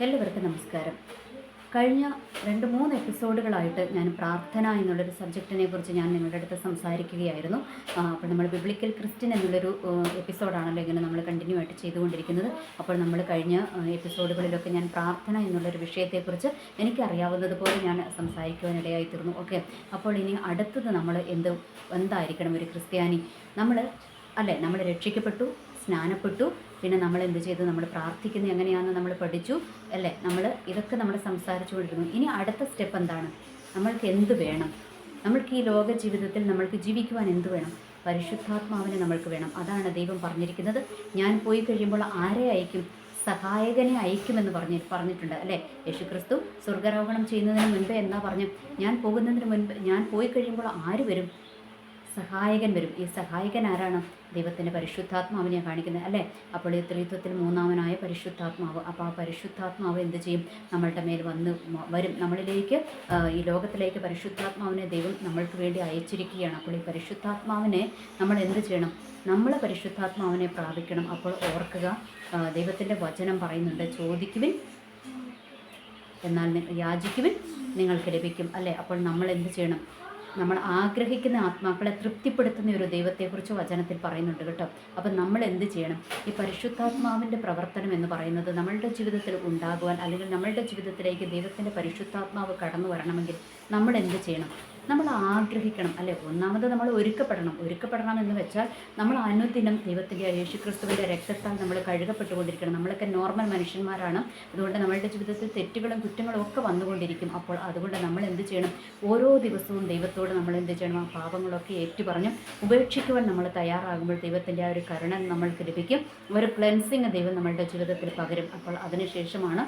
എല്ലാവർക്കും നമസ്കാരം. കഴിഞ്ഞ 2-3 എപ്പിസോഡുകളായിട്ട് ഞാൻ പ്രാർത്ഥന എന്നുള്ളൊരു സബ്ജക്റ്റിനെ കുറിച്ച് ഞാൻ നിങ്ങളുടെ അടുത്ത് സംസാരിക്കുകയായിരുന്നു. അപ്പോൾ നമ്മൾ ബിബ്ലിക്കൽ ക്രിസ്ത്യൻ എന്നുള്ളൊരു എപ്പിസോഡാണല്ലോ ഇങ്ങനെ നമ്മൾ കണ്ടിന്യൂ ആയിട്ട് ചെയ്തുകൊണ്ടിരിക്കുന്നത്. അപ്പോൾ നമ്മൾ കഴിഞ്ഞ എപ്പിസോഡുകളിലൊക്കെ ഞാൻ പ്രാർത്ഥന എന്നുള്ളൊരു വിഷയത്തെക്കുറിച്ച് എനിക്കറിയാവുന്നതുപോലെ ഞാൻ സംസാരിക്കുവാനിടയായിത്തീർന്നു. ഓക്കെ, അപ്പോൾ ഇനി അടുത്തത് നമ്മൾ എന്തായിരിക്കണം ഒരു ക്രിസ്ത്യാനി? നമ്മൾ രക്ഷിക്കപ്പെട്ടു, സ്നാനപ്പെട്ടു, പിന്നെ നമ്മൾ എന്ത് ചെയ്തു? നമ്മൾ പ്രാർത്ഥിക്കുന്നത് എങ്ങനെയാണെന്ന് നമ്മൾ പഠിച്ചു അല്ലേ? ഇതൊക്കെ നമ്മൾ സംസാരിച്ചു കൊണ്ടിരുന്നു. ഇനി അടുത്ത സ്റ്റെപ്പ് എന്താണ്? നമ്മൾക്ക് എന്ത് വേണം? നമ്മൾക്ക് ഈ ലോക ജീവിതത്തിൽ നമ്മൾക്ക് ജീവിക്കുവാൻ എന്ത് വേണം? പരിശുദ്ധാത്മാവിനെ നമ്മൾക്ക് വേണം. അതാണ് ദൈവം പറഞ്ഞിരിക്കുന്നത്. ഞാൻ പോയി കഴിയുമ്പോൾ ആരെ അയക്കും? സഹായകനെ അയക്കുമെന്ന് പറഞ്ഞിട്ടുണ്ട് അല്ലേ? യേശുക്രിസ്തു സ്വർഗ്ഗാരോഹണം ചെയ്യുന്നതിന് മുൻപേ എന്താ പറഞ്ഞു? ഞാൻ പോയി കഴിയുമ്പോൾ ആര് വരും? സഹായകൻ വരും. ഈ സഹായകൻ ആരാണ്? ദൈവത്തിൻ്റെ പരിശുദ്ധാത്മാവിനെ കാണിക്കുന്നത് അല്ലേ? അപ്പോൾ ഈ ത്രിത്വത്തിൽ മൂന്നാമനായ പരിശുദ്ധാത്മാവ്. അപ്പോൾ ആ പരിശുദ്ധാത്മാവ് എന്ത് ചെയ്യും? നമ്മളുടെ മേൽ വരും. നമ്മളിലേക്ക്, ഈ ലോകത്തിലേക്ക് പരിശുദ്ധാത്മാവിനെ ദൈവം നമ്മൾക്ക് വേണ്ടി അയച്ചിരിക്കുകയാണ്. അപ്പോൾ ഈ പരിശുദ്ധാത്മാവിനെ നമ്മൾ എന്ത് ചെയ്യണം? നമ്മൾ പരിശുദ്ധാത്മാവിനെ പ്രാപിക്കണം. അപ്പോൾ ഓർക്കുക, ദൈവത്തിൻ്റെ വചനം പറയുന്നുണ്ട്, ചോദിക്കുവിൻ എന്നാൽ യാചിക്കുവിൻ നിങ്ങൾക്ക് ലഭിക്കും അല്ലേ? അപ്പോൾ നമ്മൾ എന്ത് ചെയ്യണം? നമ്മൾ ആഗ്രഹിക്കുന്ന ആത്മാക്കളെ തൃപ്തിപ്പെടുത്തുന്ന ഒരു ദൈവത്തെക്കുറിച്ച് വചനത്തിൽ പറയുന്നുണ്ട് കേട്ടോ. അപ്പം നമ്മൾ എന്ത് ചെയ്യണം? ഈ പരിശുദ്ധാത്മാവിൻ്റെ പ്രവർത്തനം എന്ന് പറയുന്നത് നമ്മളുടെ ജീവിതത്തിൽ ഉണ്ടാകുവാൻ, അല്ലെങ്കിൽ നമ്മളുടെ ജീവിതത്തിലേക്ക് ദൈവത്തിൻ്റെ പരിശുദ്ധാത്മാവ് കടന്നു വരണമെങ്കിൽ നമ്മൾ എന്ത് ചെയ്യണം? നമ്മൾ ആഗ്രഹിക്കണം അല്ലേ? ഒന്നാമത് നമ്മൾ ഒരുക്കപ്പെടണം എന്ന് വെച്ചാൽ നമ്മൾ അനുദിനം ദൈവത്തിൻ്റെ യേശുക്രിസ്തുവിൻ്റെ രക്തത്താൽ നമ്മൾ കഴുകപ്പെട്ടുകൊണ്ടിരിക്കണം. നമ്മളൊക്കെ നോർമൽ മനുഷ്യന്മാരാണ്. അതുകൊണ്ട് നമ്മളുടെ ജീവിതത്തിൽ തെറ്റുകളും കുറ്റങ്ങളും ഒക്കെ വന്നുകൊണ്ടിരിക്കും. അപ്പോൾ അതുകൊണ്ട് നമ്മൾ എന്ത് ചെയ്യണം? ഓരോ ദിവസവും ദൈവത്തോട് നമ്മൾ എന്ത് ചെയ്യണം? ആ പാപങ്ങളൊക്കെ ഏറ്റുപറഞ്ഞ് ഉപേക്ഷിക്കുവാൻ നമ്മൾ തയ്യാറാകുമ്പോൾ ദൈവത്തിൻ്റെ ആ ഒരു കരുണ നമ്മൾക്ക് ലഭിക്കും. ഒരു ക്ലെൻസിങ് ദൈവം നമ്മളുടെ ജീവിതത്തിൽ പകരും. അപ്പോൾ അതിനുശേഷമാണ്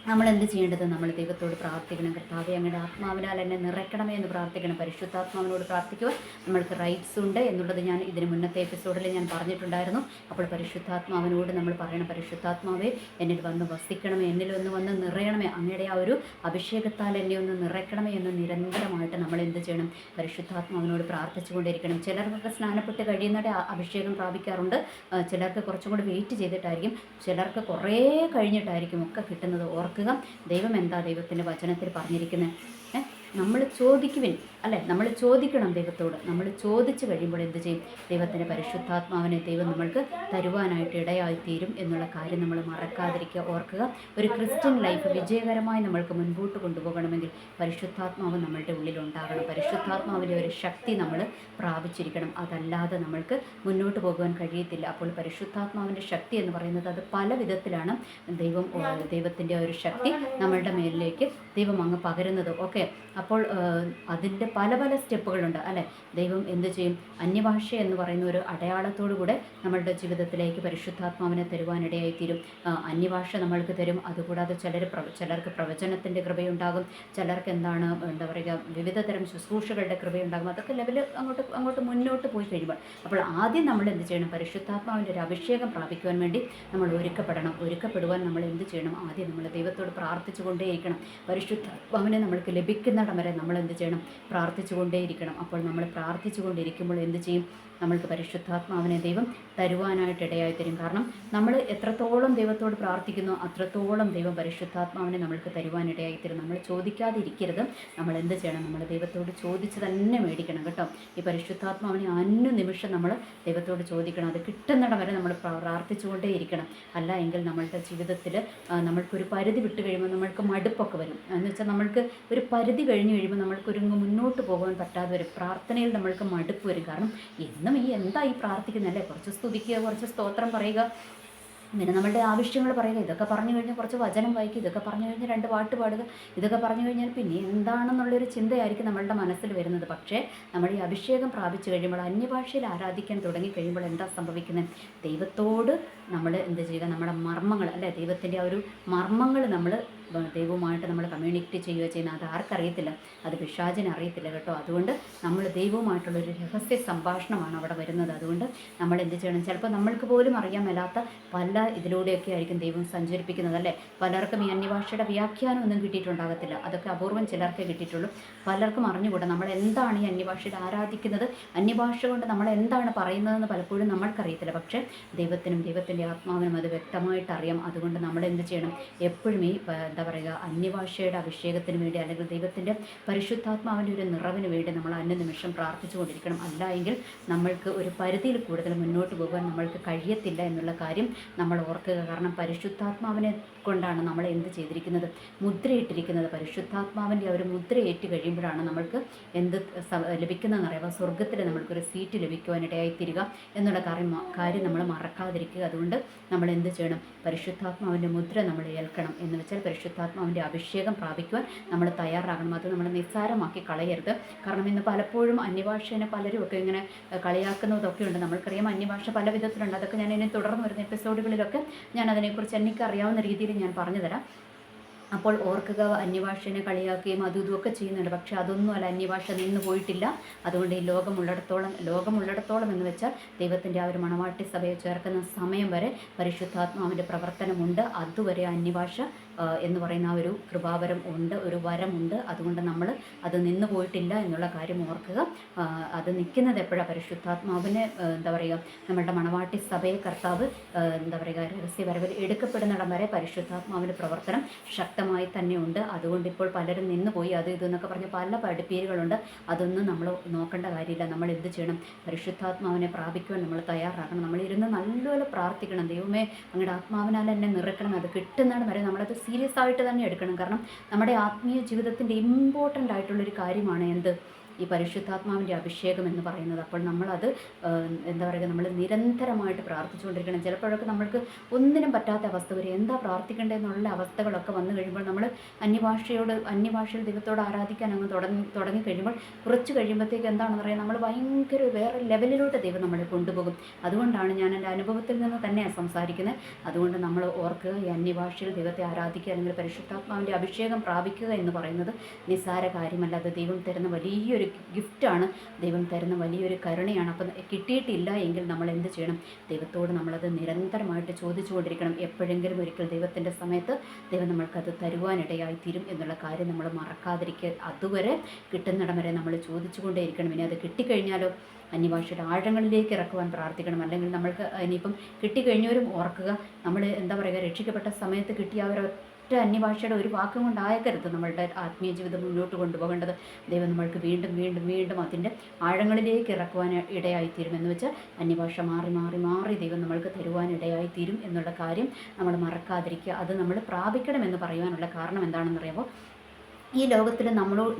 നമ്മൾ എന്ത് ചെയ്യേണ്ടത്? നമ്മൾ ദൈവത്തോട് പ്രാർത്ഥിക്കണം. കർത്താവേ, അങ്ങയുടെ ആത്മാവിനാൽ എന്നെ നിറയ്ക്കണമേ എന്ന് പ്രാർത്ഥിക്കണം. പരിശുദ്ധാത്മാവിനോട് പ്രാർത്ഥിക്കുവാൻ നമ്മൾക്ക് റൈറ്റ്സ് ഉണ്ട് എന്നുള്ളത് ഞാൻ ഇതിന് മുന്നത്തെ എപ്പിസോഡിൽ ഞാൻ പറഞ്ഞിട്ടുണ്ടായിരുന്നു. അപ്പോൾ പരിശുദ്ധാത്മാവിനോട് നമ്മൾ പറയണം, പരിശുദ്ധാത്മാവേ എന്നിൽ വന്ന് വസിക്കണമേ, എന്നിലൊന്ന് വന്ന് നിറയണമേ, അങ്ങയുടെ ആ ഒരു അഭിഷേകത്താൽ എന്നെ ഒന്ന് നിറയ്ക്കണമേ എന്ന് നിരന്തരമായിട്ട് നമ്മൾ എന്ത് ചെയ്യണം? പരിശുദ്ധാത്മാവിനോട് പ്രാർത്ഥിച്ചുകൊണ്ടിരിക്കണം. ചിലർക്കൊക്കെ സ്നാനപ്പെട്ട് കഴിയുന്നവരുടെ അഭിഷേകം പ്രാപിക്കാറുണ്ട്. ചിലർക്ക് കുറച്ചും കൂടി വെയിറ്റ് ചെയ്തിട്ടായിരിക്കും, ചിലർക്ക് കുറേ കഴിഞ്ഞിട്ടായിരിക്കും ഒക്കെ കിട്ടുന്നത്. ദൈവം എന്താ ദൈവത്തിൻ്റെ വചനത്തിൽ പറഞ്ഞിരിക്കുന്നത്? നമ്മൾ ചോദിക്കുവിൻ അല്ലേ? നമ്മൾ ചോദിക്കണം ദൈവത്തോട്. നമ്മൾ ചോദിച്ചു കഴിയുമ്പോൾ എന്ത് ചെയ്യും? ദൈവത്തിൻ്റെ പരിശുദ്ധാത്മാവിനെ ദൈവം നമ്മൾക്ക് തരുവാനായിട്ട് ഇടയായിത്തീരും എന്നുള്ള കാര്യം നമ്മൾ മറക്കാതിരിക്കുക. ഓർക്കുക, ഒരു ക്രിസ്ത്യൻ ലൈഫ് വിജയകരമായി നമ്മൾക്ക് മുൻപോട്ട് കൊണ്ടുപോകണമെങ്കിൽ പരിശുദ്ധാത്മാവ് നമ്മളുടെ ഉള്ളിൽ ഉണ്ടാകണം. പരിശുദ്ധാത്മാവിൻ്റെ ഒരു ശക്തി നമ്മൾ പ്രാപിച്ചിരിക്കണം. അതല്ലാതെ നമ്മൾക്ക് മുന്നോട്ട് പോകുവാൻ കഴിയത്തില്ല. അപ്പോൾ പരിശുദ്ധാത്മാവിൻ്റെ ശക്തി എന്ന് പറയുന്നത് അത് പല വിധത്തിലാണ് ദൈവത്തിൻ്റെ ഒരു ശക്തി നമ്മളുടെ മേലിലേക്ക് ദൈവം അങ്ങ് പകരുന്നത്. ഓക്കെ, അപ്പോൾ അതിൻ്റെ പല പല സ്റ്റെപ്പുകളുണ്ട് അല്ലേ? ദൈവം എന്ത് ചെയ്യും? അന്യഭാഷ എന്ന് പറയുന്ന ഒരു അടയാളത്തോടു കൂടെ നമ്മളുടെ ജീവിതത്തിലേക്ക് പരിശുദ്ധാത്മാവിനെ തരുവാനിടയായിത്തീരും. അന്യഭാഷ നമ്മൾക്ക് തരും. അതുകൂടാതെ ചിലർക്ക് പ്രവചനത്തിൻ്റെ കൃപയുണ്ടാകും, ചിലർക്ക് എന്താ പറയുക, വിവിധ തരം ശുശ്രൂഷകളുടെ കൃപയുണ്ടാകും. അതൊക്കെ ലെവൽ അങ്ങോട്ട് മുന്നോട്ട് പോയി കഴിയുമ്പോൾ, അപ്പോൾ ആദ്യം നമ്മൾ എന്ത് ചെയ്യണം? പരിശുദ്ധാത്മാവിൻ്റെ ഒരു അഭിഷേകം പ്രാപിക്കുവാൻ വേണ്ടി നമ്മൾ ഒരുക്കപ്പെടുവാൻ നമ്മൾ എന്ത് ചെയ്യണം? ആദ്യം നമ്മൾ ദൈവത്തോട് പ്രാർത്ഥിച്ചുകൊണ്ടേയിരിക്കണം. പരിശുദ്ധാത്മാവിനെ നമ്മൾക്ക് ലഭിക്കുന്നിടം വരെ നമ്മൾ എന്ത് ചെയ്യണം? പ്രാർത്ഥിച്ചുകൊണ്ടേയിരിക്കണം. അപ്പോൾ നമ്മൾ പ്രാർത്ഥിച്ചുകൊണ്ടിരിക്കുമ്പോൾ എന്ത് ചെയ്യും? നമ്മൾക്ക് പരിശുദ്ധാത്മാവിനെ ദൈവം തരുവാനായിട്ട് ഇടയായിത്തരും. കാരണം നമ്മൾ എത്രത്തോളം ദൈവത്തോട് പ്രാർത്ഥിക്കുന്നു അത്രത്തോളം ദൈവം പരിശുദ്ധാത്മാവിനെ നമ്മൾക്ക് തരുവാനിടയായിത്തരും. നമ്മൾ ചോദിക്കാതിരിക്കരുത്. നമ്മൾ എന്ത് ചെയ്യണം? നമ്മൾ ദൈവത്തോട് ചോദിച്ച് തന്നെ മേടിക്കണം കേട്ടോ. ഈ പരിശുദ്ധാത്മാവിനെ നിമിഷം നമ്മൾ ദൈവത്തോട് ചോദിക്കണം. അത് കിട്ടുന്നിടം വരെ നമ്മൾ പ്രാർത്ഥിച്ചുകൊണ്ടേയിരിക്കണം. അല്ല എങ്കിൽ നമ്മളുടെ ജീവിതത്തിൽ നമ്മൾക്കൊരു പരിധി വിട്ട് കഴിയുമ്പോൾ നമ്മൾക്ക് മടുപ്പൊക്കെ വരും. എന്ന് വെച്ചാൽ നമ്മൾക്ക് ഒരു പരിധി കഴിഞ്ഞ് കഴിയുമ്പോൾ നമ്മൾക്കൊരു മുന്നോട്ട് പോകാൻ പറ്റാതെ വരും. പ്രാർത്ഥനയിൽ നമ്മൾക്ക് മടുപ്പ് വരും. കാരണം എന്നും എന്താ ഈ പ്രാർത്ഥിക്കുന്നതല്ലേ? കുറച്ച് സ്തുതിക്കുക, കുറച്ച് സ്തോത്രം പറയുക, പിന്നെ നമ്മളുടെ ആവശ്യങ്ങൾ പറയുക, ഇതൊക്കെ പറഞ്ഞു കഴിഞ്ഞാൽ കുറച്ച് വചനം വായിക്കുക, ഇതൊക്കെ പറഞ്ഞു കഴിഞ്ഞാൽ 2 പാട്ട് പാടുക, ഇതൊക്കെ പറഞ്ഞു കഴിഞ്ഞാൽ പിന്നെ എന്താണെന്നുള്ളൊരു ചിന്തയായിരിക്കും നമ്മളുടെ മനസ്സിൽ വരുന്നത്. പക്ഷേ നമ്മൾ ഈ അഭിഷേകം പ്രാപിച്ചു കഴിയുമ്പോൾ, അന്യഭാഷയിൽ ആരാധിക്കാൻ തുടങ്ങി കഴിയുമ്പോൾ എന്താ സംഭവിക്കുന്നത്? ദൈവത്തോട് നമ്മൾ എന്ത് ചെയ്യുക? നമ്മുടെ മർമ്മങ്ങൾ അല്ലേ? ദൈവത്തിൻ്റെ ആ ഒരു മർമ്മങ്ങൾ നമ്മൾ ദൈവവുമായിട്ട് നമ്മൾ കമ്മ്യൂണിക്കേറ്റ് ചെയ്യുക ചെയ്യുന്നത്. അത് ആർക്കറിയത്തില്ല, അത് പിശാചിന് അറിയത്തില്ല കേട്ടോ. അതുകൊണ്ട് നമ്മൾ ദൈവവുമായിട്ടുള്ളൊരു രഹസ്യ സംഭാഷണമാണ് അവിടെ വരുന്നത്. അതുകൊണ്ട് നമ്മൾ എന്ത് ചെയ്യണം? ചിലപ്പോൾ നമ്മൾക്ക് പോലും അറിയാൻ മേലാത്ത പല ഇതിലൂടെയൊക്കെ ആയിരിക്കും ദൈവം സഞ്ചരിപ്പിക്കുന്നത് അല്ലേ? പലർക്കും ഈ അന്യഭാഷയുടെ വ്യാഖ്യാനം ഒന്നും കിട്ടിയിട്ടുണ്ടാകത്തില്ല. അതൊക്കെ അപൂർവം ചിലർക്കേ കിട്ടിയിട്ടുള്ളൂ. പലർക്കും അറിഞ്ഞുകൂടാ നമ്മൾ എന്താണ് ഈ അന്യഭാഷയിൽ ആരാധിക്കുന്നത്, അന്യഭാഷ കൊണ്ട് നമ്മൾ എന്താണ് പറയുന്നതെന്ന് പലപ്പോഴും നമ്മൾക്കറിയത്തില്ല. പക്ഷേ ദൈവത്തിനും ദൈവത്തിൻ്റെ ആത്മാവിനും അത് വ്യക്തമായിട്ട് അറിയാം. അതുകൊണ്ട് നമ്മൾ എന്ത് ചെയ്യണം? എപ്പോഴും ഈ എന്താ പറയുക, അന്യഭാഷയുടെ അഭിഷേകത്തിന് വേണ്ടി അല്ലെങ്കിൽ ദൈവത്തിൻ്റെ പരിശുദ്ധാത്മാവിൻ്റെ ഒരു നിറവിന് വേണ്ടി നമ്മൾ അന്യനിമിഷം പ്രാർത്ഥിച്ചു കൊണ്ടിരിക്കണം. അല്ല എങ്കിൽ നമ്മൾക്ക് ഒരു പരിധിയിൽ കൂടുതൽ മുന്നോട്ട് പോകാൻ നമ്മൾക്ക് കഴിയത്തില്ല എന്നുള്ള കാര്യം നമ്മൾ ഓർക്കുക. കാരണം പരിശുദ്ധാത്മാവിനെ കൊണ്ടാണ് നമ്മൾ എന്ത് ചെയ്തിരിക്കുന്നത്? മുദ്രയിട്ടിരിക്കുന്നത്. പരിശുദ്ധാത്മാവിൻ്റെ ഒരു മുദ്രയേറ്റ് കഴിയുമ്പോഴാണ് നമ്മൾക്ക് എന്ത് ലഭിക്കുന്നതെന്ന് അറിയാം. സ്വർഗത്തിൽ നമ്മൾക്കൊരു സീറ്റ് ലഭിക്കുവാനിടയായിത്തീരുക എന്നുള്ള കാര്യം നമ്മൾ മറക്കാതിരിക്കുക. അതുകൊണ്ട് നമ്മൾ എന്ത് ചെയ്യണം? പരിശുദ്ധാത്മാവിൻ്റെ മുദ്ര നമ്മൾ ഏൽക്കണം. എന്ന് വെച്ചാൽ പരിശുദ്ധാത്മാവിൻ്റെ അഭിഷേകം പ്രാപിക്കുവാൻ നമ്മൾ തയ്യാറാകണം. അത് നമ്മൾ നിസ്സാരമാക്കി കളയരുത്. കാരണം ഇന്ന് പലപ്പോഴും അന്യഭാഷേനെ പലരും ഒക്കെ ഇങ്ങനെ കളിയാക്കുന്നതൊക്കെ ഉണ്ട്. നമ്മൾക്കറിയാം അന്യഭാഷ പല വിധത്തിലുണ്ട്. അതൊക്കെ ഞാൻ ഇനി തുടർന്ന് വരുന്ന എപ്പിസോഡുകളിലൊക്കെ ഞാൻ അതിനെക്കുറിച്ച് എനിക്കറിയാവുന്ന രീതിയിൽ ഞാൻ പറഞ്ഞു തരാം. അപ്പോൾ ഓർക്കുക, അന്യഭാഷേനെ കളിയാക്കുകയും അതും ഇതുമൊക്കെ ചെയ്യുന്നുണ്ട്. പക്ഷേ അതൊന്നുമല്ല, അന്യഭാഷ നിന്ന് പോയിട്ടില്ല. അതുകൊണ്ട് ഈ ലോകമുള്ളിടത്തോളം എന്ന് വെച്ചാൽ ദൈവത്തിൻ്റെ ആ ഒരു മണവാട്ടി സഭയെ ചേർക്കുന്ന സമയം വരെ പരിശുദ്ധാത്മാവിൻ്റെ പ്രവർത്തനമുണ്ട്. അതുവരെ അന്യഭാഷ എന്ന് പറയുന്ന ആ ഒരു കൃപാവരം ഉണ്ട്, ഒരു വരമുണ്ട്. അതുകൊണ്ട് നമ്മൾ അത് നിന്ന് പോയിട്ടില്ല എന്നുള്ള കാര്യം ഓർക്കുക. അത് നിൽക്കുന്നത് എപ്പോഴാണ്? പരിശുദ്ധാത്മാവിനെ എന്താ പറയുക, നമ്മളുടെ മണവാട്ടി സഭയെ കർത്താവ് എന്താ പറയുക രഹസ്യവരവിൽ എടുക്കപ്പെടുന്നിടം വരെ പരിശുദ്ധാത്മാവിൻ്റെ പ്രവർത്തനം ശക്തമായി തന്നെ ഉണ്ട്. അതുകൊണ്ട് ഇപ്പോൾ പലരും നിന്ന് പോയി അത് ഇതെന്നൊക്കെ പറഞ്ഞ് പല പഠിപ്പീരുകളുണ്ട്. അതൊന്നും നമ്മൾ നോക്കേണ്ട കാര്യമില്ല. നമ്മൾ എന്ത് ചെയ്യണം? പരിശുദ്ധാത്മാവിനെ പ്രാപിക്കുവാൻ നമ്മൾ തയ്യാറാക്കണം. നമ്മളിരുന്ന് നല്ലപോലെ പ്രാർത്ഥിക്കണം. ദൈവമേ, അങ്ങയുടെ ആത്മാവിനാൽ എന്നെ നിറയ്ക്കണം. അത് കിട്ടുന്നിടം വരെ നമ്മളത് സീരിയസ് ആയിട്ട് തന്നെ എടുക്കണം. കാരണം നമ്മുടെ ആത്മീയ ജീവിതത്തിൻ്റെ ഇമ്പോർട്ടൻ്റ് ആയിട്ടുള്ളൊരു കാര്യമാണ് എന്ത്? ഈ പരിശുദ്ധാത്മാവിൻ്റെ അഭിഷേകം എന്ന് പറയുന്നത്. അപ്പോൾ നമ്മളത് എന്താ പറയുക, നമ്മൾ നിരന്തരമായിട്ട് പ്രാർത്ഥിച്ചുകൊണ്ടിരിക്കണം. ചിലപ്പോഴൊക്കെ നമ്മൾക്ക് ഒന്നിനും പറ്റാത്ത അവസ്ഥ വരും. എന്താ പ്രാർത്ഥിക്കേണ്ടതെന്നുള്ള അവസ്ഥകളൊക്കെ വന്നു കഴിയുമ്പോൾ നമ്മൾ അന്യഭാഷയിൽ ദൈവത്തോട് ആരാധിക്കാൻ അങ്ങ് തുടങ്ങി കഴിയുമ്പോൾ കുറച്ച് കഴിയുമ്പോഴത്തേക്ക് എന്താണെന്ന് പറയുക, നമ്മൾ ഭയങ്കര വേറെ ലെവലിലോട്ട് ദൈവം നമ്മളെ കൊണ്ടുപോകും. അതുകൊണ്ടാണ് ഞാൻ എൻ്റെ അനുഭവത്തിൽ നിന്ന് തന്നെയാണ് സംസാരിക്കുന്നത്. അതുകൊണ്ട് നമ്മൾ ഓർക്കുക, ഈ അന്യഭാഷയിൽ ദൈവത്തെ ആരാധിക്കുക അല്ലെങ്കിൽ പരിശുദ്ധാത്മാവിൻ്റെ അഭിഷേകം പ്രാപിക്കുക എന്ന് പറയുന്നത് നിസ്സാര കാര്യമല്ല. അത് ദൈവം തരുന്ന വലിയൊരു ഗിഫ്റ്റാണ്, ദൈവം തരുന്ന വലിയൊരു കരുണയാണ്. അപ്പം കിട്ടിയിട്ടില്ല എങ്കിൽ നമ്മൾ എന്ത് ചെയ്യണം? ദൈവത്തോട് നമ്മളത് നിരന്തരമായിട്ട് ചോദിച്ചുകൊണ്ടിരിക്കണം. എപ്പോഴെങ്കിലും ഒരിക്കൽ ദൈവത്തിൻ്റെ സമയത്ത് ദൈവം നമ്മൾക്കത് തരുവാനിടയായിത്തീരും എന്നുള്ള കാര്യം നമ്മൾ മറക്കാതിരിക്കുക. അതുവരെ കിട്ടുന്നിടം വരെ നമ്മൾ ചോദിച്ചുകൊണ്ടേയിരിക്കണം. ഇനി അത് കിട്ടിക്കഴിഞ്ഞാലോ അന്യഭാഷയുടെ ആഴങ്ങളിലേക്ക് ഇറക്കുവാൻ പ്രാർത്ഥിക്കണം. അല്ലെങ്കിൽ നമ്മൾക്ക് ഇനിയിപ്പം കിട്ടിക്കഴിഞ്ഞവരും ഓർക്കുക, നമ്മൾ എന്താ പറയുക, രക്ഷിക്കപ്പെട്ട സമയത്ത് കിട്ടിയ അന്യഭാഷയുടെ ഒരു വാക്കും കൊണ്ടായക്കരുത് നമ്മളുടെ ആത്മീയ ജീവിതം മുന്നോട്ട് കൊണ്ടുപോകേണ്ടത്. ദൈവം നമ്മൾക്ക് വീണ്ടും വീണ്ടും വീണ്ടും അതിൻ്റെ ആഴങ്ങളിലേക്ക് ഇറക്കുവാൻ ഇടയായിത്തീരും. എന്ന് വെച്ചാൽ അന്യഭാഷ മാറി മാറി മാറി ദൈവം നമ്മൾക്ക് തരുവാൻ ഇടയായിത്തീരും എന്നുള്ള കാര്യം നമ്മൾ മറക്കാതിരിക്കുക. അത് നമ്മൾ പ്രാപിക്കണമെന്ന് പറയുവാനുള്ള കാരണം എന്താണെന്നറിയാമോ? ഈ ലോകത്തിൽ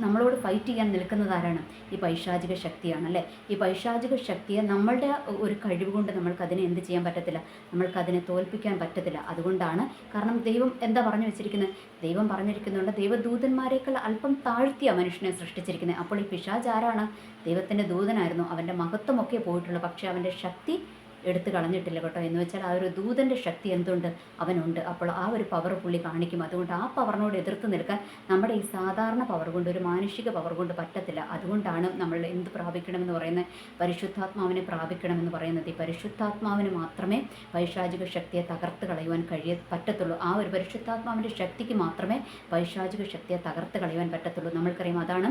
നമ്മളോട് ഫൈറ്റ് ചെയ്യാൻ നിൽക്കുന്നത് ആരാണ്? ഈ പൈശാചിക ശക്തിയാണല്ലേ. ഈ പൈശാചിക ശക്തിയെ നമ്മളുടെ ഒരു കഴിവ് കൊണ്ട് നമ്മൾക്കതിനെ എന്ത് ചെയ്യാൻ പറ്റത്തില്ല, നമ്മൾക്കതിനെ തോൽപ്പിക്കാൻ പറ്റത്തില്ല. അതുകൊണ്ടാണ്, കാരണം ദൈവം എന്താ പറഞ്ഞു വെച്ചിരിക്കുന്നത്? ദൈവം പറഞ്ഞിരിക്കുന്നുണ്ട്, ദൈവദൂതന്മാരേക്കാൾ അല്പം താഴ്ത്തിയ മനുഷ്യനെ സൃഷ്ടിച്ചിരിക്കുന്നത്. അപ്പോൾ ഈ പിശാച് ആരാണ്? ദൈവത്തിൻ്റെ ദൂതനായിരുന്നു. അവൻ്റെ മഹത്വമൊക്കെ പോയിട്ടുള്ളൂ. പക്ഷേ അവൻ്റെ ശക്തി എടുത്തു കളഞ്ഞിട്ടില്ല കേട്ടോ. എന്ന് വെച്ചാൽ ആ ഒരു ദൂതൻ്റെ ശക്തി എന്തുണ്ട്? അവനുണ്ട്. അപ്പോൾ ആ ഒരു പവർ പുള്ളി കാണിക്കും. അതുകൊണ്ട് ആ പവറിനോട് എതിർത്ത് നിൽക്കാൻ നമ്മുടെ ഈ സാധാരണ പവർ കൊണ്ട്, ഒരു മാനുഷിക പവർ കൊണ്ട് പറ്റത്തില്ല. അതുകൊണ്ടാണ് നമ്മൾ എന്ത് പ്രാപിക്കണമെന്ന് പറയുന്നത്? പരിശുദ്ധാത്മാവിനെ പ്രാപിക്കണമെന്ന് പറയുന്നത്. ഈ പരിശുദ്ധാത്മാവിന് മാത്രമേ പൈശാചിക ശക്തിയെ തകർത്ത് കളയുവാൻ പറ്റത്തുള്ളൂ. ആ ഒരു പരിശുദ്ധാത്മാവിൻ്റെ ശക്തിക്ക് മാത്രമേ പൈശാചിക ശക്തിയെ തകർത്ത് കളയുവാൻ പറ്റത്തുള്ളൂ. നമ്മൾക്കറിയാം, അതാണ്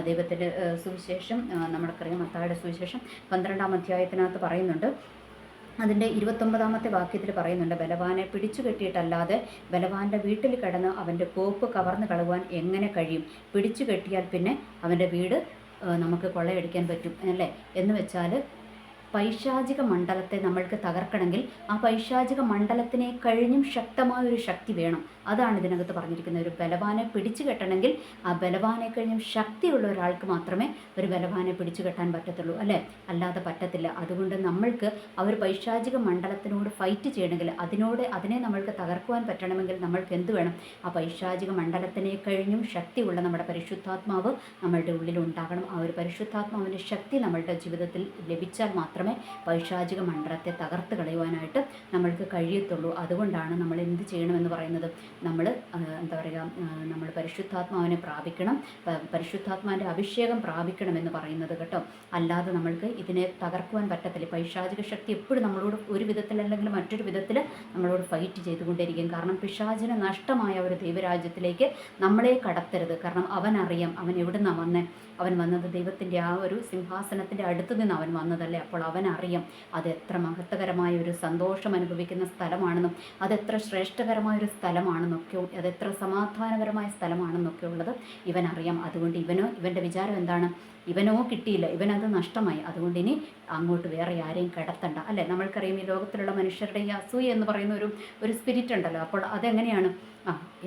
ദൈവത്തിൻ്റെ സുവിശേഷം, നമ്മൾക്കറിയാം മത്തായിയുടെ സുവിശേഷം 12-ാം അധ്യായത്തിനകത്ത് പറയുന്നുണ്ട്. അതിൻ്റെ 29-ാമത്തെ വാക്യത്തിൽ പറയുന്നുണ്ട്, ബലവാനെ പിടിച്ചു കെട്ടിയിട്ടല്ലാതെ ബലവാൻ്റെ വീട്ടിൽ കിടന്ന് അവൻ്റെ കോപ്പ് കവർന്ന് കളയുവാൻ എങ്ങനെ കഴിയും? പിടിച്ചു കെട്ടിയാൽ പിന്നെ അവൻ്റെ വീട് നമുക്ക് കൊള്ളയടിക്കാൻ പറ്റും അല്ലേ. എന്ന് വെച്ചാൽ പൈശാചിക മണ്ഡലത്തെ നമ്മൾക്ക് തകർക്കണമെങ്കിൽ ആ പൈശാചിക മണ്ഡലത്തിനെ കഴിഞ്ഞും ശക്തമായൊരു ശക്തി വേണം. അതാണ് ഇതിനകത്ത് പറഞ്ഞിരിക്കുന്നത്. ഒരു ബലവാനെ പിടിച്ചു കെട്ടണമെങ്കിൽ ആ ബലവാനെ കഴിഞ്ഞും ശക്തിയുള്ള ഒരാൾക്ക് മാത്രമേ ഒരു ബലവാനെ പിടിച്ചു കെട്ടാൻ പറ്റത്തുള്ളൂ അല്ലേ, അല്ലാതെ പറ്റത്തില്ല. അതുകൊണ്ട് നമ്മൾക്ക് ആ ഒരു പൈശാചിക മണ്ഡലത്തിനോട് ഫൈറ്റ് ചെയ്യണമെങ്കിൽ, അതിനെ നമ്മൾക്ക് തകർക്കുവാൻ പറ്റണമെങ്കിൽ നമ്മൾക്ക് എന്ത് വേണം? ആ പൈശാചിക മണ്ഡലത്തിനെ കഴിഞ്ഞും ശക്തിയുള്ള നമ്മുടെ പരിശുദ്ധാത്മാവ് നമ്മളുടെ ഉള്ളിൽ ഉണ്ടാകണം. ആ ഒരു പരിശുദ്ധാത്മാവിൻ്റെ ശക്തി നമ്മളുടെ ജീവിതത്തിൽ ലഭിച്ചാൽ മാത്രമേ പൈശാചിക മണ്ഡലത്തെ തകർത്ത് കളയുവാനായിട്ട് നമ്മൾക്ക് കഴിയത്തുള്ളൂ. അതുകൊണ്ടാണ് നമ്മൾ എന്ത് ചെയ്യണമെന്ന് പറയുന്നത്? നമ്മൾ എന്താ പറയുക, നമ്മൾ പരിശുദ്ധാത്മാവിനെ പ്രാപിക്കണം, പരിശുദ്ധാത്മാവിൻ്റെ അഭിഷേകം പ്രാപിക്കണമെന്ന് പറയുന്നത് കേട്ടോ. അല്ലാതെ നമ്മൾക്ക് ഇതിനെ തകർക്കുവാൻ പറ്റത്തില്ല. പൈശാചിക ശക്തി എപ്പോഴും നമ്മളോട് ഒരു വിധത്തിൽ അല്ലെങ്കിൽ മറ്റൊരു വിധത്തിൽ നമ്മളോട് ഫൈറ്റ് ചെയ്തുകൊണ്ടിരിക്കും. കാരണം പിശാചിന് നഷ്ടമായ ഒരു ദൈവരാജ്യത്തിലേക്ക് നമ്മളെ കടത്തരുത്. കാരണം അവനറിയാം അവൻ എവിടെ നിന്നാണ് വന്നത്. അവൻ വന്നത് ദൈവത്തിൻ്റെ ആ ഒരു സിംഹാസനത്തിൻ്റെ അടുത്ത് നിന്ന് അവൻ വന്നതല്ലേ. അപ്പോൾ അവനറിയാം അത് എത്ര മഹത്വകരമായ ഒരു സന്തോഷം അനുഭവിക്കുന്ന സ്ഥലമാണെന്നും അതെത്ര ശ്രേഷ്ഠകരമായൊരു സ്ഥലമാണെന്നൊക്കെ, അതെത്ര സമാധാനപരമായ സ്ഥലമാണെന്നൊക്കെ ഉള്ളത് ഇവനറിയാം. അതുകൊണ്ട് ഇവൻ്റെ വിചാരം എന്താണ്? ഇവനോ കിട്ടിയില്ല, ഇവനത് നഷ്ടമായി, അതുകൊണ്ട് ഇനി അങ്ങോട്ട് വേറെ ആരെയും കിടത്തണ്ട. അല്ലേ, നമ്മൾക്കറിയാം ഈ ലോകത്തിലുള്ള മനുഷ്യരുടെ ഈ അസൂയ എന്ന് പറയുന്ന ഒരു സ്പിരിറ്റ് ഉണ്ടല്ലോ. അപ്പോൾ അതെങ്ങനെയാണ്?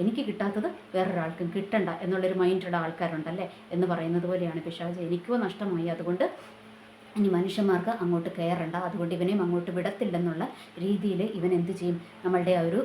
എനിക്ക് കിട്ടാത്തത് വേറൊരാൾക്കും കിട്ടണ്ട എന്നുള്ളൊരു മൈൻഡുള്ള ആൾക്കാരുണ്ടല്ലേ എന്ന് പറയുന്നത് പോലെയാണ് പിശാച്. എനിക്കോ നഷ്ടമായി, അതുകൊണ്ട് ഇനി മനുഷ്യന്മാർക്ക് അങ്ങോട്ട് കയറണ്ട, അതുകൊണ്ട് ഇവനെയും അങ്ങോട്ട് വിടത്തില്ലെന്നുള്ള രീതിയിൽ ഇവൻ എന്ത് ചെയ്യും? നമ്മളുടെ ആ ഒരു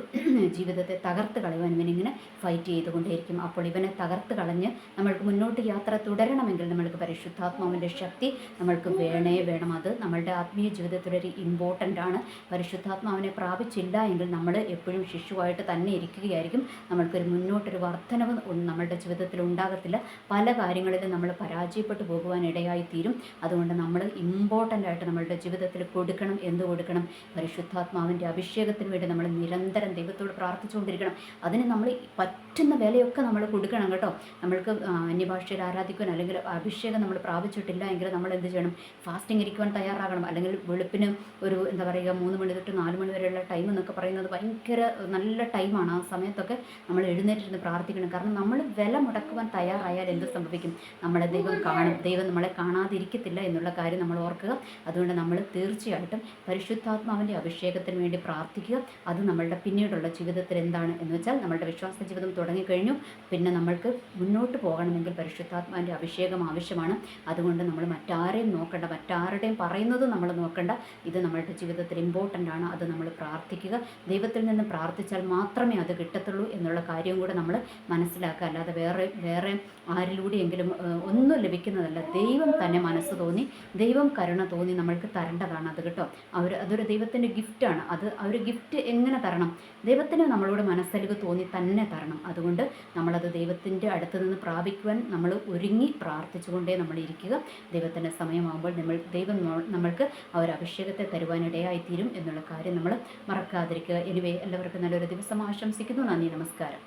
ജീവിതത്തെ തകർത്ത് കളയുവാൻ ഇവനിങ്ങനെ ഫൈറ്റ് ചെയ്തുകൊണ്ടേയിരിക്കും. അപ്പോൾ ഇവനെ തകർത്ത് കളഞ്ഞ് നമ്മൾക്ക് മുന്നോട്ട് യാത്ര തുടരണമെങ്കിൽ നമ്മൾക്ക് പരിശുദ്ധാത്മാവിൻ്റെ ശക്തി നമ്മൾക്ക് വേണം. അത് നമ്മളുടെ ആത്മീയ ജീവിതത്തിലൊരു ഇമ്പോർട്ടൻ്റ് ആണ്. പരിശുദ്ധാത്മാവിനെ പ്രാപിച്ചില്ല എങ്കിൽ നമ്മൾ എപ്പോഴും ശിശുവായിട്ട് തന്നെ ഇരിക്കുകയായിരിക്കും. നമ്മൾക്കൊരു മുന്നോട്ടൊരു വർധനവ് നമ്മളുടെ ജീവിതത്തിൽ ഉണ്ടാകത്തില്ല. പല കാര്യങ്ങളിലും നമ്മൾ പരാജയപ്പെട്ടു പോകുവാൻ ഇടയായി തീരും. അതുകൊണ്ട് നമ്മൾ ഇമ്പോർട്ടൻ്റ് ആയിട്ട് നമ്മളുടെ ജീവിതത്തിൽ കൊടുക്കണം. എന്ത് കൊടുക്കണം? പരിശുദ്ധാത്മാവിൻ്റെ അഭിഷേകത്തിന് വേണ്ടി നമ്മൾ നിരന്തരം ദൈവത്തോട് പ്രാർത്ഥിച്ചുകൊണ്ടിരിക്കണം. അതിന് നമ്മൾ പറ്റുന്ന വിലയൊക്കെ നമ്മൾ കൊടുക്കണം കേട്ടോ. നമ്മൾക്ക് അന്യഭാഷയിൽ ആരാധിക്കുവാൻ അല്ലെങ്കിൽ അഭിഷേകം നമ്മൾ പ്രാപിച്ചിട്ടില്ല എങ്കിൽ നമ്മൾ എന്ത് ചെയ്യണം? ഫാസ്റ്റിംഗ് ഇരിക്കുവാൻ തയ്യാറാകണം. അല്ലെങ്കിൽ വെളുപ്പിന് ഒരു 3 മണി തൊട്ട് 4 മണി വരെയുള്ള ടൈം എന്നൊക്കെ പറയുന്നത് ഭയങ്കര നല്ല ടൈമാണ്. ആ സമയത്തൊക്കെ നമ്മൾ എഴുന്നേറ്റിരുന്ന് പ്രാർത്ഥിക്കണം. കാരണം നമ്മൾ വില മുടക്കുവാൻ തയ്യാറായാൽ എന്ത് സംഭവിക്കും? നമ്മളെ ദൈവം കാണും. ദൈവം നമ്മളെ കാണാതിരിക്കത്തില്ല എന്നുള്ള കാര്യം നമ്മൾ ഓർക്കുക. അതുകൊണ്ട് നമ്മൾ തീർച്ചയായിട്ടും പരിശുദ്ധാത്മാവിൻ്റെ അഭിഷേകത്തിന് വേണ്ടി പ്രാർത്ഥിക്കുക. അത് നമ്മളുടെ പിന്നീടുള്ള ജീവിതത്തിൽ എന്താണ് എന്ന് വെച്ചാൽ, നമ്മളുടെ വിശ്വാസ ജീവിതം തുടങ്ങിക്കഴിഞ്ഞു, പിന്നെ നമ്മൾക്ക് മുന്നോട്ട് പോകണമെങ്കിൽ പരിശുദ്ധാത്മാവിൻ്റെ അഭിഷേകം ആവശ്യമാണ്. അതുകൊണ്ട് നമ്മൾ മറ്റാരെയും നോക്കണ്ട, മറ്റാരുടെയും പറയുന്നത് നമ്മൾ നോക്കണ്ട. ഇത് നമ്മളുടെ ജീവിതത്തിൽ ഇമ്പോർട്ടൻ്റ് ആണ്. അത് നമ്മൾ പ്രാർത്ഥിക്കുക. ദൈവത്തിൽ നിന്ന് പ്രാർത്ഥിച്ചാൽ മാത്രമേ അത് കിട്ടത്തുള്ളൂ എന്നുള്ള കാര്യം കൂടെ നമ്മൾ മനസ്സിലാക്കുക. അല്ലാതെ വേറെ ആരിലൂടെയെങ്കിലും ഒന്നും ലഭിക്കുന്നതല്ല. ദൈവം തന്നെ മനസ്സ് തോന്നി, ദൈവം കരുണ തോന്നി നമ്മൾക്ക് തരേണ്ടതാണ് അത് കേട്ടോ. അതൊരു ദൈവത്തിൻ്റെ ഗിഫ്റ്റാണ്. ആ ഒരു ഗിഫ്റ്റ് എങ്ങനെ തരണം? ദൈവത്തിന് നമ്മളോട് മനസ്സലിവ് തോന്നി തന്നെ തരണം. അതുകൊണ്ട് നമ്മളത് ദൈവത്തിൻ്റെ അടുത്ത് നിന്ന് പ്രാപിക്കുവാൻ നമ്മൾ ഒരുങ്ങി പ്രാർത്ഥിച്ചുകൊണ്ടേ നമ്മൾ ഇരിക്കുക. ദൈവത്തിൻ്റെ സമയമാകുമ്പോൾ ദൈവം നമ്മൾക്ക് ആ ഒരു അഭിഷേകത്തെ തരുവാനിടയായിത്തീരും എന്നുള്ള കാര്യം നമ്മൾ മറക്കാതിരിക്കുക. എനിവേ, എല്ലാവർക്കും നല്ലൊരു ദിവസം ആശംസിക്കുന്നു. നന്ദി, നമസ്കാരം.